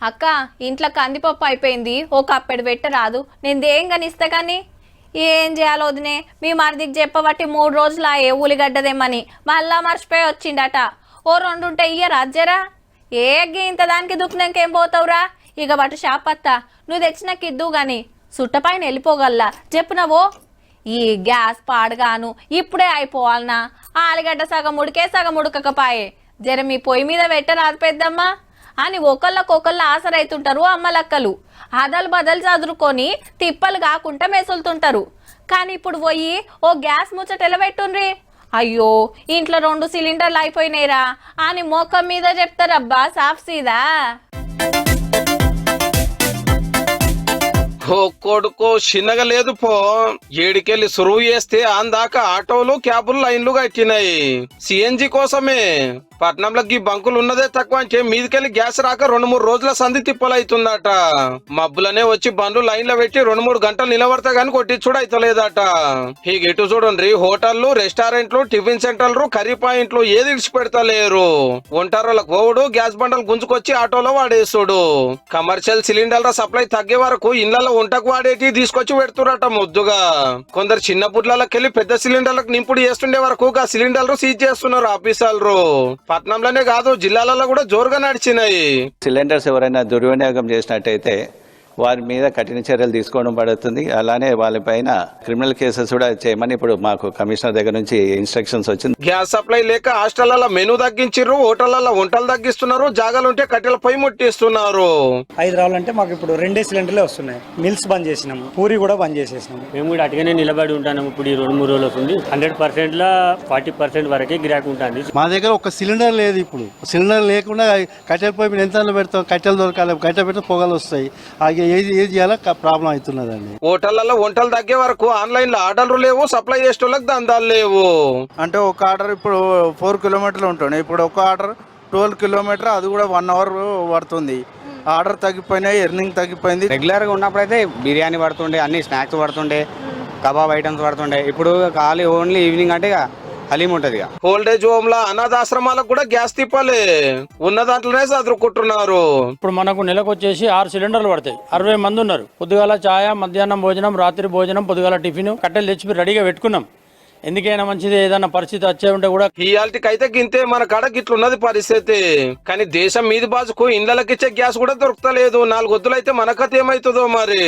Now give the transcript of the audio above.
అక్క ఇంట్లో కందిపప్పు అయిపోయింది, ఓ కప్పెడు పెట్టరాదు, నేను దేంగాని ఇస్తా. కానీ ఏం చేయాలో వదినే, మీ మరిదికి చెప్పబట్టి 3 రోజులు ఏ ఉల్లిగడ్డదేమని మళ్ళా మర్చిపోయి వచ్చిండట. ఓ 2 ఉంటే ఇయ్యరా అజ్జరా. ఏ ఇంత దానికి దుఃఖంకేం పోతావురా. ఇక బట్టు షాపత్తా, నువ్వు తెచ్చినాక ఇద్దు గాని సుట్టపైన వెళ్ళిపోగల్లా చెప్పునవో. ఈ గ్యాస్ పాడుగాను ఇప్పుడే అయిపోవాలనా? ఆలుగడ్డ సగం ఉడికే సగం ఉడకకపాయే, జర మీ పొయ్యి మీద పెట్టరాదు పెద్దమ్మా అని ఒకళ్ళకొకళ్ళు ఆసరైతుంటారు అమ్మలక్కలు. అదలు బదలు చదురుకొని తిప్పలు కాకుండా మెసులుతుంటారు. కానీ ఇప్పుడు పోయి ఓ గ్యాస్ ముచ్చట ఎలబెట్టుండ్రి. అయ్యో ఇంట్లో 2 సిలిండర్లు అయిపోయినాయిరా అని మోకం మీద చెప్తారబ్బా సాఫ్ సీదా. ఓ కొడుకో చిన్నగా లేదు పో, ఏడికెళ్ళి సురువు చేస్తే అందాక ఆటోలు క్యాబులు లైన్లు కట్టినాయి సిఎన్జి కోసమే. పట్నంలో ఈ బంకులు ఉన్నదే తక్కువ అంటే మీదికెళ్ళి గ్యాస్ రాక 2-3 రోజుల సంధి తిప్పలైతుందట. మబ్బులనే వచ్చి బండ్లు లైన్ లో పెట్టి 2-3 గంటలు నిలబడతా గాని కొట్టించుడు అయితలేదట. ఇక ఇటు చూడండి, హోటళ్లు, రెస్టారెంట్లు, టిఫిన్ సెంటర్లు, కర్రీ పాయింట్లు ఏది ఇడిచి పెడతలేరు. ఒంటారోళ్ళకు పోవుడు, గ్యాస్ బండలు గుంజుకొచ్చి ఆటోలో వాడేసుడు. కమర్షియల్ సిలిండర్ల సప్లై తగ్గే వరకు ఇళ్లలో వంటకు వాడేటి తీసుకొచ్చి పెడుతురట ముద్దుగా. కొందరు చిన్న బుడ్లకెళ్ళి పెద్ద సిలిండర్లకు నింపుడు చేస్తుండే వరకు ఆ సిలిండర్లు సీజ్ చేస్తున్నారు ఆఫీసర్లు. పట్నంలోనే కాదు జిల్లాలలో కూడా జోరుగా నడిచినాయి. సిలిండర్స్ ఎవరైనా దుర్వినియోగం చేసినట్టయితే వారి మీద కఠిన చర్యలు తీసుకోవడం పడుతుంది. అలానే వాళ్ళపైన క్రిమినల్ కేసెస్ కూడా చేయమని ఇప్పుడు మాకు కమిషనర్ దగ్గర నుంచి ఇన్స్ట్రక్షన్స్ వచ్చింది. గ్యాస్ సప్లై లేక హాస్టళ్లలో మెనూ తగ్గించారు, హోటళ్లలో వంటలు తగ్గిస్తున్నారు, జాగాలుంటే కట్టెల పొయ్యి ముట్టిస్తున్నారు. హైదరాబాద్ అంటే మాకు ఇప్పుడు 2 సిలిండర్లే వస్తున్నాయి. మిల్స్ బంద్ చేసినాము, పూరి కూడా బంద్ చేసేసినాము. మేము కూడా అటుగానే నిలబడి ఉంటాము. ఇప్పుడు ఈ 2-3 రోజులు వస్తుంది 100% లా 40% వరకే గిరాకీ ఉంటుంది. మా దగ్గర ఒక సిలిండర్ లేదు. ఇప్పుడు సిలిండర్ లేకుండా కట్టెల పొయ్యి మీద ఎంత పెడతాం, కట్టెలు దొరకాలి, కట్టెలు పెడితే పొగలు వస్తాయి. ఏది చేయాలో ప్రాబ్లం అవుతున్నదండి. హోటళ్లలో వంటలు తగ్గే వరకు ఆన్లైన్ లో ఆర్డర్లు లేవు, సప్లై చేసేటోళ్ళకి దందాలు లేవు. అంటే ఒక ఆర్డర్ ఇప్పుడు 4 కిలోమీటర్లు ఉంటుంది, ఇప్పుడు ఒక ఆర్డర్ 12 కిలోమీటర్, అది కూడా 1 అవర్ పడుతుంది. ఆర్డర్ తగ్గిపోయినాయి, ఎర్నింగ్ తగ్గిపోయింది. రెగ్యులర్గా ఉన్నప్పుడైతే బిర్యానీ పడుతుండే, అన్ని స్నాక్స్ పడుతుండే, కబాబ్ ఐటమ్స్ పడుతుండే. ఇప్పుడు ఖాళీ ఓన్లీ ఈవినింగ్ అంటే హలీం ఉంటది. ఓల్డేజ్ హోమ్ లా, అనాథాశ్రమాలకు కూడా గ్యాస్ తిప్పాలి, ఉన్న దాంట్లోనే చదువుకుంటున్నారు. ఇప్పుడు మనకు నెలకు వచ్చేసి 6 సిలిండర్లు పడతాయి. 60 మంది ఉన్నారు. పొద్దుగాల ఛాయ, మధ్యాహ్నం భోజనం, రాత్రి భోజనం, పొద్దుగాల టిఫిన్, కట్టెలు తెచ్చి రెడీగా పెట్టుకున్నాం. ఎందుకైనా మంచిది, ఏదైనా పరిస్థితి వచ్చే ఉంటే కూడా. ఇయాల్టికి అయితే గింతే మన కాడ గిట్లున్నది పరిస్థితి. కానీ దేశం మీది బాజుకు ఇండ్లకిచ్చే గ్యాస్ కూడా దొరుకుతలేదు. 4 వద్దులైతే మన కథ ఏమైతుందో మరి.